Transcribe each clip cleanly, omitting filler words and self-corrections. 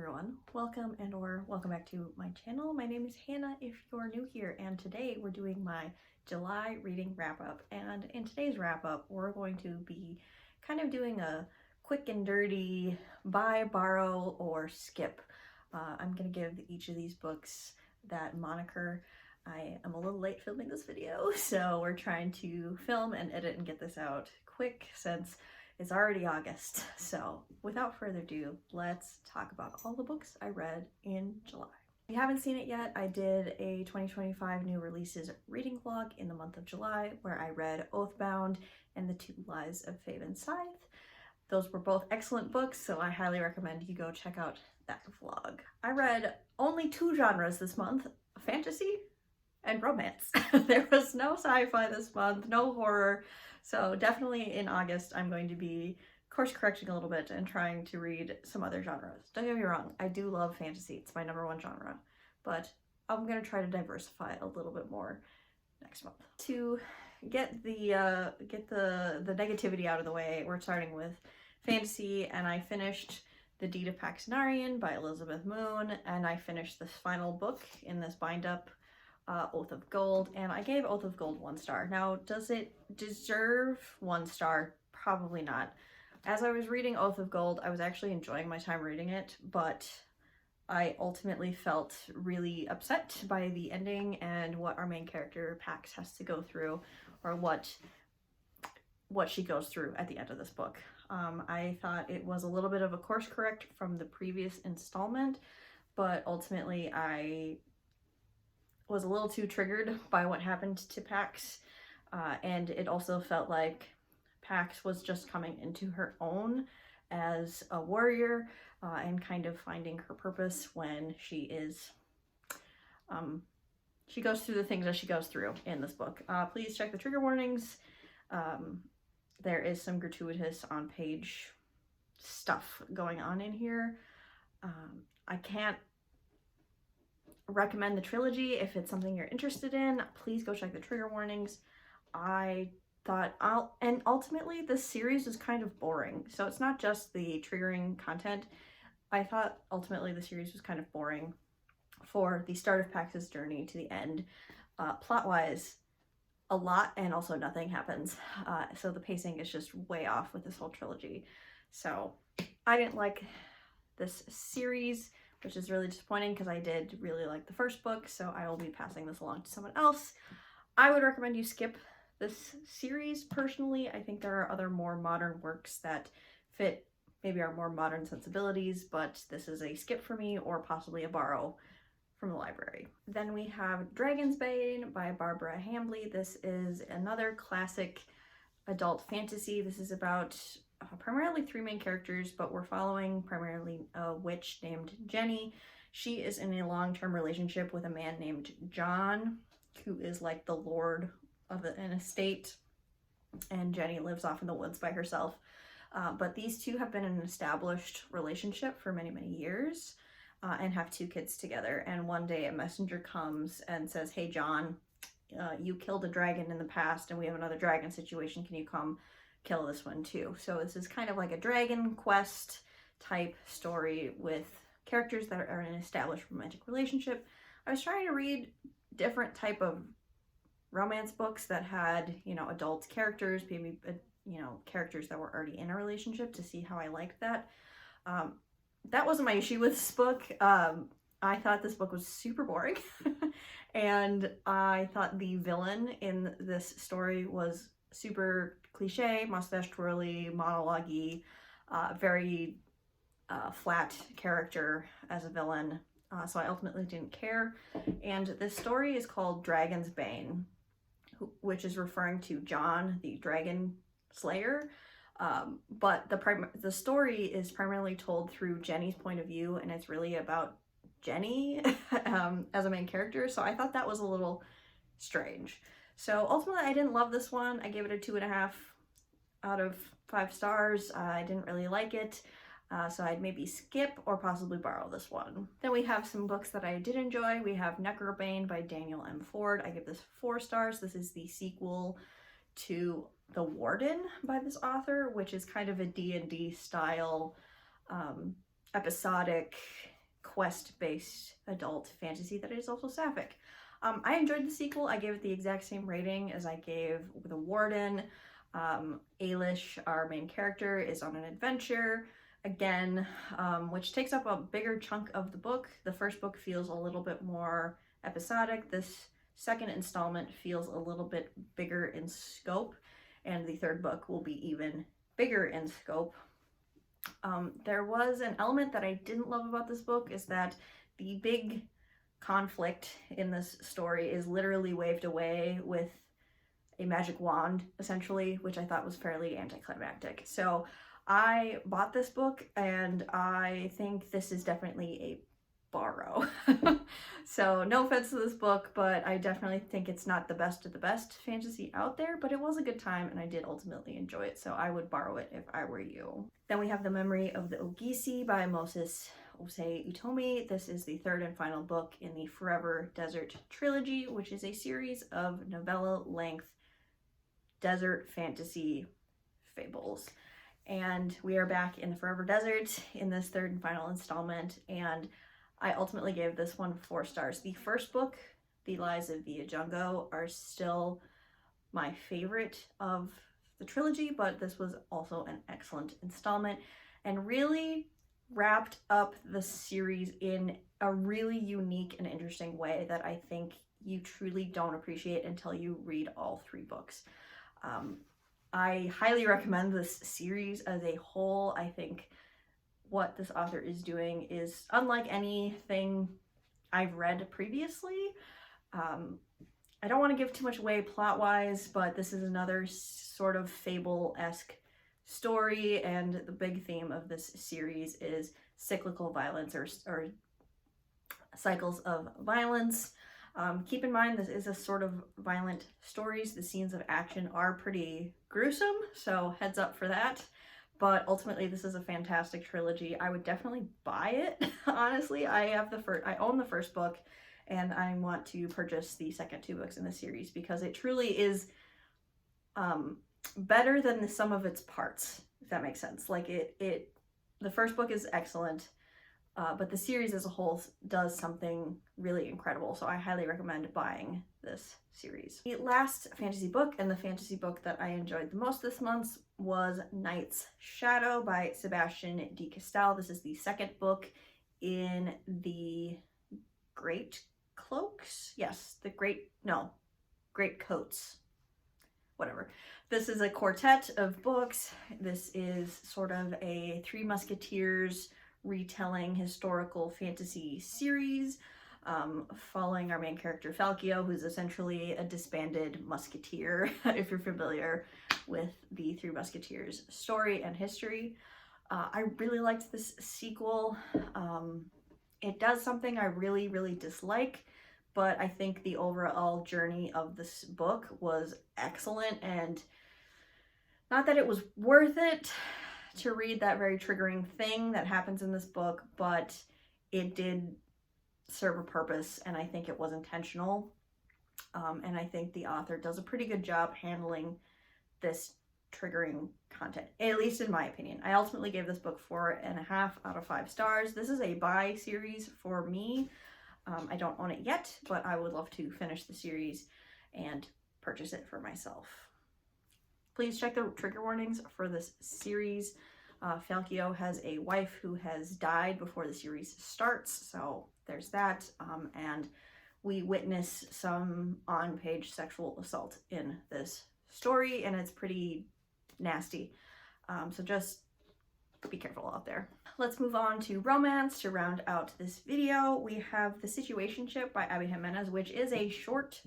everyone, welcome back to my channel. My name is Hannah if you're new here, and today we're doing my July reading wrap-up. And in today's wrap-up we're going to be kind of doing a quick and dirty buy, borrow, or skip. I'm gonna give each of these books that moniker. I am a little late filming this video, so we're trying to film and edit and get this out quick since it's already August. So without further ado, let's talk about all the books I read in July. If you haven't seen it yet, I did a 2025 new releases reading vlog in the month of July where I read Oathbound and The Two Lives of Faven Scythe. Those were both excellent books, so I highly recommend you go check out that vlog. I read only two genres this month, fantasy and romance. There was no sci-fi this month, no horror. So definitely in August, I'm going to be course correcting a little bit and trying to read some other genres. Don't get me wrong, I do love fantasy. It's my #1 genre, but I'm gonna try to diversify a little bit more next month. To get the negativity out of the way, we're starting with fantasy, and I finished The Deed of Paxenarian by Elizabeth Moon, and I finished this final book in this bind-up, Oath of Gold, and I gave Oath of Gold 1 star. Now, does it deserve 1 star? Probably not. As I was reading Oath of Gold, I was actually enjoying my time reading it, but I ultimately felt really upset by the ending and what our main character Pax has to go through, or what she goes through at the end of this book. I thought it was a little bit of a course correct from the previous installment, but ultimately I was a little too triggered by what happened to Pax, and it also felt like Pax was just coming into her own as a warrior and kind of finding her purpose when she is she goes through the things that she goes through in this book. Please check the trigger warnings. There is some gratuitous on-page stuff going on in here. I can't recommend the trilogy. If it's something you're interested in, please go check the trigger warnings. I thought and ultimately this series is kind of boring, so it's not just the triggering content. I thought ultimately the series was kind of boring for the start of Pax's journey to the end. Plot-wise, a lot and also nothing happens, so the pacing is just way off with this whole trilogy. So I didn't like this series, which is really disappointing because I did really like the first book, so I will be passing this along to someone else. I would recommend you skip this series personally. I think there are other more modern works that fit maybe our more modern sensibilities, but this is a skip for me, or possibly a borrow from the library. Then we have Dragon's Bane by Barbara Hambly. This is another classic adult fantasy. This is about primarily 3 main characters, but we're following primarily a witch named Jenny. She is in a long-term relationship with a man named John, who is like the lord of an estate, and Jenny lives off in the woods by herself. But these two have been in an established relationship for many, many years, and have 2 kids together. And one day a messenger comes and says, "Hey John, you killed a dragon in the past and we have another dragon situation. Can you come kill this one too?" So this is kind of like a Dragon Quest type story with characters that are in an established romantic relationship. I was trying to read different type of romance books that had, you know, adult characters, maybe, you know, characters that were already in a relationship, to see how I liked that. That wasn't my issue with this book. I thought this book was super boring and I thought the villain in this story was super cliche, mustache twirly, monologue-y, very flat character as a villain, so I ultimately didn't care. And this story is called Dragon's Bane, which is referring to John, the dragon slayer, but the story is primarily told through Jenny's point of view, and it's really about Jenny as a main character, so I thought that was a little strange. So ultimately I didn't love this one. I gave it a 2.5 out of 5 stars. I didn't really like it, so I'd maybe skip or possibly borrow this one. Then we have some books that I did enjoy. We have Necrobane by Daniel M. Ford. I give this 4 stars. This is the sequel to The Warden by this author, which is kind of a D&D style episodic quest-based adult fantasy that is also sapphic. I enjoyed the sequel. I gave it the exact same rating as I gave The Warden. Ailish, our main character, is on an adventure again, which takes up a bigger chunk of the book. The first book feels a little bit more episodic. This second installment feels a little bit bigger in scope, and the third book will be even bigger in scope. There was an element that I didn't love about this book, is that the big conflict in this story is literally waved away with a magic wand, essentially, which I thought was fairly anticlimactic. So I bought this book, and I think this is definitely a borrow. So no offense to this book, but I definitely think it's not the best of the best fantasy out there, but it was a good time, and I did ultimately enjoy it, so I would borrow it if I were you. Then we have The Memory of the Ogisi by Moses Ose Utomi. This is the third and final book in the Forever Desert trilogy, which is a series of novella-length desert fantasy fables. And we are back in the Forever Desert in this third and final installment, and I ultimately gave this one 4 stars. The first book, The Lies of the Ajungo, are still my favorite of the trilogy, but this was also an excellent installment and really wrapped up the series in a really unique and interesting way that I think you truly don't appreciate until you read all 3 books. I highly recommend this series as a whole. I think what this author is doing is unlike anything I've read previously. I don't want to give too much away plot-wise, but this is another sort of fable-esque story, and the big theme of this series is cyclical violence, or cycles of violence. Keep in mind, this is a sort of violent stories. The scenes of action are pretty gruesome, so heads up for that. But ultimately, this is a fantastic trilogy. I would definitely buy it, honestly. I own the first book, and I want to purchase the second 2 books in the series because it truly is better than the sum of its parts, if that makes sense. Like the first book is excellent, but the series as a whole does something really incredible, so I highly recommend buying this series. The last fantasy book, and the fantasy book that I enjoyed the most this month, was Night's Shadow by Sebastian de Castell. This is the second book in the Great Cloaks? Yes, the Great Coats. Whatever. This is a quartet of books. This is sort of a Three Musketeers retelling historical fantasy series, following our main character Falcio, who's essentially a disbanded musketeer, if you're familiar with the Three Musketeers story and history. I really liked this sequel. It does something I really, really dislike, but I think the overall journey of this book was excellent, and not that it was worth it to read that very triggering thing that happens in this book, but it did serve a purpose, and I think it was intentional. And I think the author does a pretty good job handling this triggering content, at least in my opinion. I ultimately gave this book 4.5 out of 5 stars. This is a buy series for me. I don't own it yet, but I would love to finish the series and purchase it for myself. Please check the trigger warnings for this series. Falcio has a wife who has died before the series starts, so there's that. And we witness some on-page sexual assault in this story, and it's pretty nasty. So just be careful out there. Let's move on to romance to round out this video. We have The Situationship by Abby Jimenez, which is a short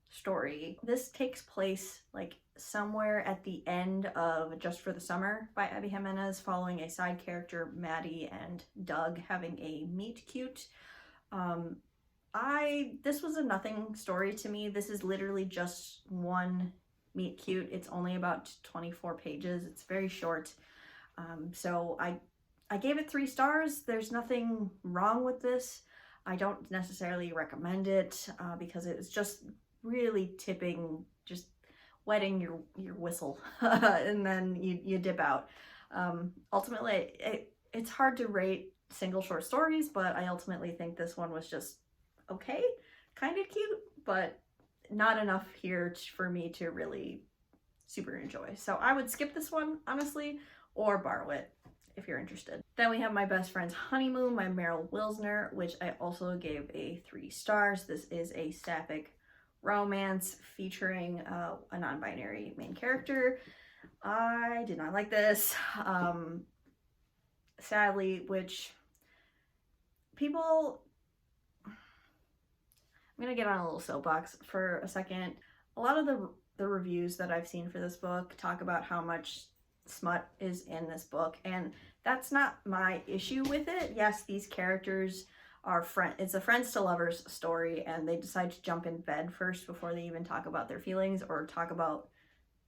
story. This takes place like somewhere at the end of Just for the Summer by Abby Jimenez, following a side character, Maddie and Doug, having a meet cute. This was a nothing story to me. This is literally just one meet cute. It's only about 24 pages. It's very short. So I gave it 3 stars. There's nothing wrong with this. I don't necessarily recommend it because it's just really tipping, just wetting your whistle and then you dip out. Ultimately, it's hard to rate single short stories, but I ultimately think this one was just okay, kind of cute, but not enough here for me to really super enjoy. So I would skip this one, honestly, or borrow it if you're interested. Then we have My Best Friend's Honeymoon by Meryl Wilsner, which I also gave a 3 stars. This is a sapphic romance featuring a non-binary main character. I did not like this, sadly, which people, I'm gonna get on a little soapbox for a second. A lot of the reviews that I've seen for this book talk about how much smut is in this book, and that's not my issue with it. Yes, these characters are it's a friends to lovers story, and they decide to jump in bed first before they even talk about their feelings or talk about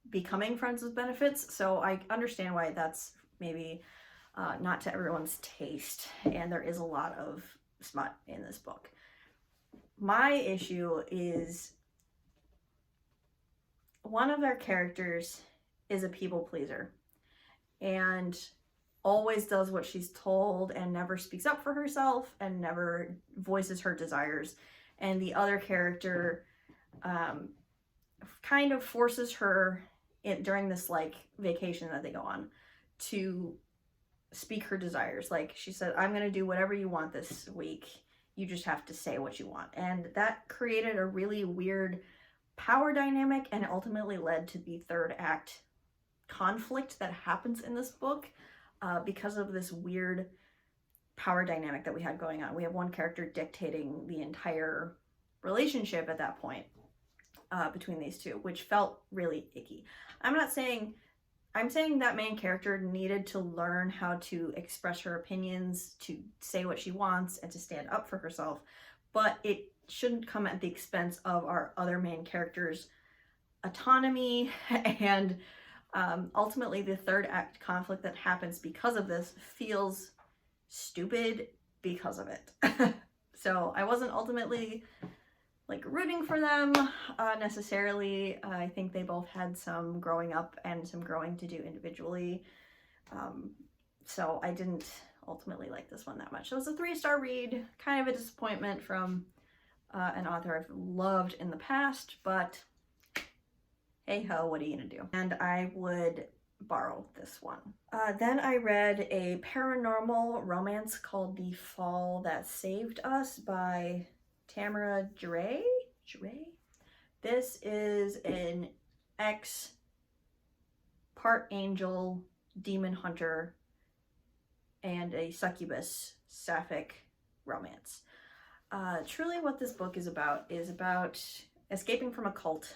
becoming friends with benefits. So I understand why that's maybe not to everyone's taste, and there is a lot of smut in this book. My issue is one of their characters is a people pleaser and always does what she's told and never speaks up for herself and never voices her desires. And the other character kind of forces her during this like vacation that they go on to speak her desires. Like she said, I'm going to do whatever you want this week. You just have to say what you want. And that created a really weird power dynamic, and it ultimately led to the third act conflict that happens in this book because of this weird power dynamic that we had going on. We have one character dictating the entire relationship at that point between these two, which felt really icky. I'm saying that main character needed to learn how to express her opinions, to say what she wants, and to stand up for herself, but it shouldn't come at the expense of our other main character's autonomy. And ultimately the third act conflict that happens because of this feels stupid because of it. So I wasn't ultimately like rooting for them necessarily. I think they both had some growing up and some growing to do individually. So I didn't ultimately like this one that much. It was a 3-star read, kind of a disappointment from an author I've loved in the past, but hey ho, what are you gonna do? And I would borrow this one. Then I read a paranormal romance called The Fall That Saved Us by Tamara Jure. This is an part angel, demon hunter, and a succubus sapphic romance. Truly what this book is about escaping from a cult,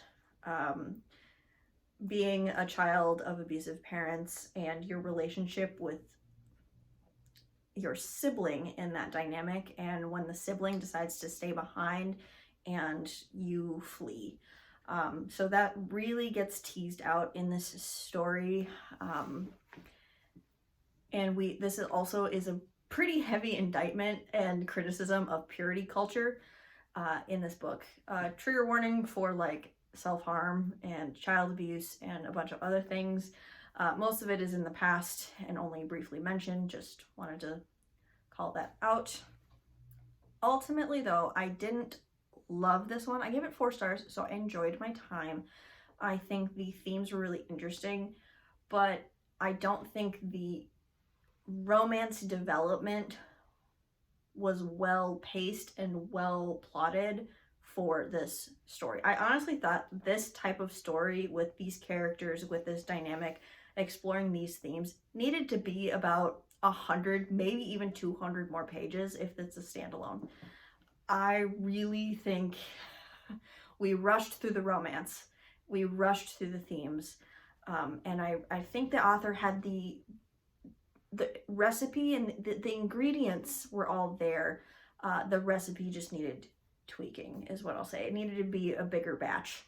being a child of abusive parents, and your relationship with your sibling in that dynamic, and when the sibling decides to stay behind and you flee. So that really gets teased out in this story. And this also is a pretty heavy indictment and criticism of purity culture in this book. Trigger warning for like self-harm and child abuse and a bunch of other things. Most of it is in the past and only briefly mentioned. Just wanted to call that out. Ultimately though, I didn't love this one. I gave it 4 stars, so I enjoyed my time. I think the themes were really interesting, but I don't think the romance development was well paced and well plotted for this story. I honestly thought this type of story with these characters, with this dynamic, exploring these themes, needed to be about 100, maybe even 200 more pages if it's a standalone. I really think we rushed through the romance. We rushed through the themes. And I think the author had the recipe and the ingredients were all there. The recipe just needed tweaking, is what I'll say. It needed to be a bigger batch.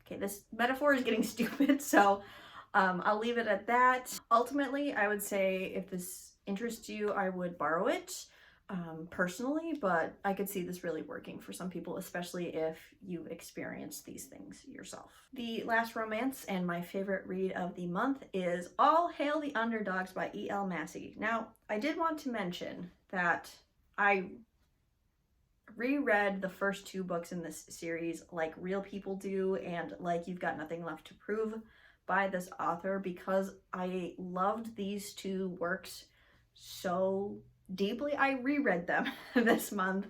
Okay, this metaphor is getting stupid, so I'll leave it at that. Ultimately, I would say if this interests you, I would borrow it. personally, but I could see this really working for some people, especially if you've experienced these things yourself. The last romance and my favorite read of the month is All Hail the Underdogs by E.L. Massey. Now, I did want to mention that I reread the first 2 books in this series like real people do, and like You've Got Nothing Left to Prove by this author, because I loved these 2 works so deeply. I reread them this month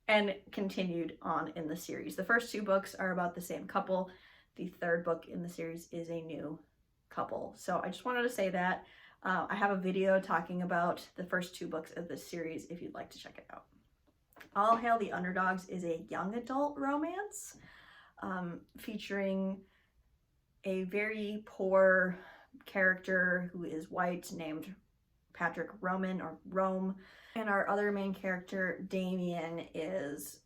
and continued on in the series. The first 2 books are about the same couple. The 3rd book in the series is a new couple. So I just wanted to say that. I have a video talking about the first 2 books of this series if you'd like to check it out. All Hail the Underdogs is a young adult romance featuring a very poor character who is white named Patrick Roman or Rome, and our other main character Damien is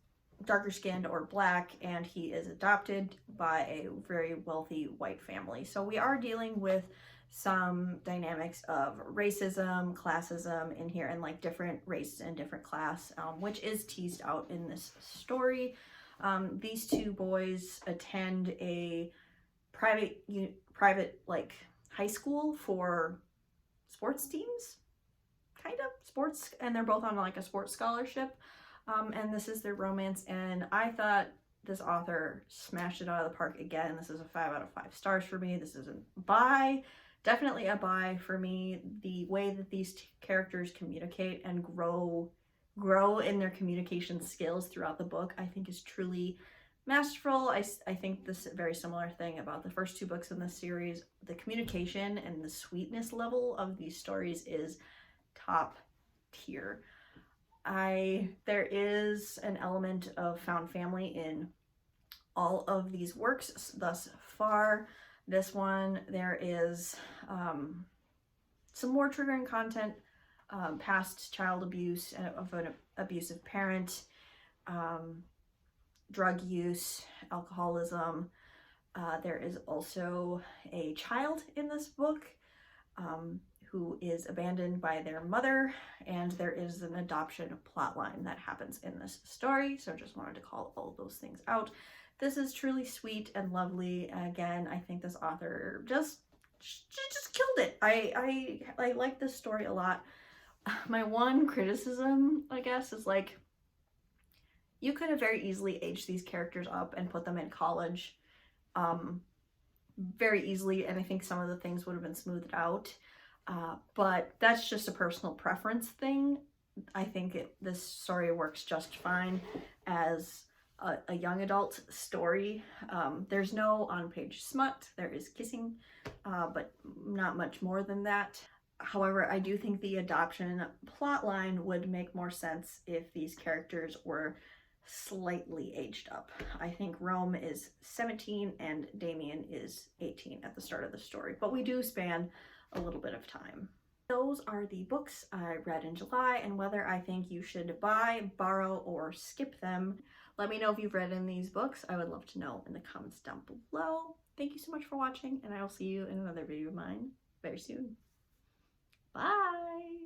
darker skinned or black, and he is adopted by a very wealthy white family. So we are dealing with some dynamics of racism, classism in here, and like different race and different class, which is teased out in this story. These 2 boys attend a private like high school for sports teams, kind of sports, and they're both on like a sports scholarship, and this is their romance, and I thought this author smashed it out of the park again. This is a 5 out of 5 stars for me. This is a buy, definitely a buy for me. The way that these characters communicate and grow in their communication skills throughout the book, I think is truly masterful. I think this very similar thing about the first 2 books in this series. The communication and the sweetness level of these stories is top tier. There is an element of found family in all of these works thus far. This one, there is some more triggering content, past child abuse of an abusive parent, drug use, alcoholism. There is also a child in this book who is abandoned by their mother, and there is an adoption plotline that happens in this story. So just wanted to call all those things out. This is truly sweet and lovely. Again, I think this author just killed it. I like this story a lot. My one criticism, I guess, is like, you could have very easily aged these characters up and put them in college very easily, and I think some of the things would have been smoothed out. But that's just a personal preference thing. I think this story works just fine as a young adult story. There's no on-page smut. There is kissing, but not much more than that. However, I do think the adoption plotline would make more sense if these characters were slightly aged up. I think Rome is 17 and Damien is 18 at the start of the story, but we do span a little bit of time. Those are the books I read in July and whether I think you should buy, borrow, or skip them. Let me know if you've read in these books. I would love to know in the comments down below. Thank you so much for watching, and I will see you in another video of mine very soon. Bye!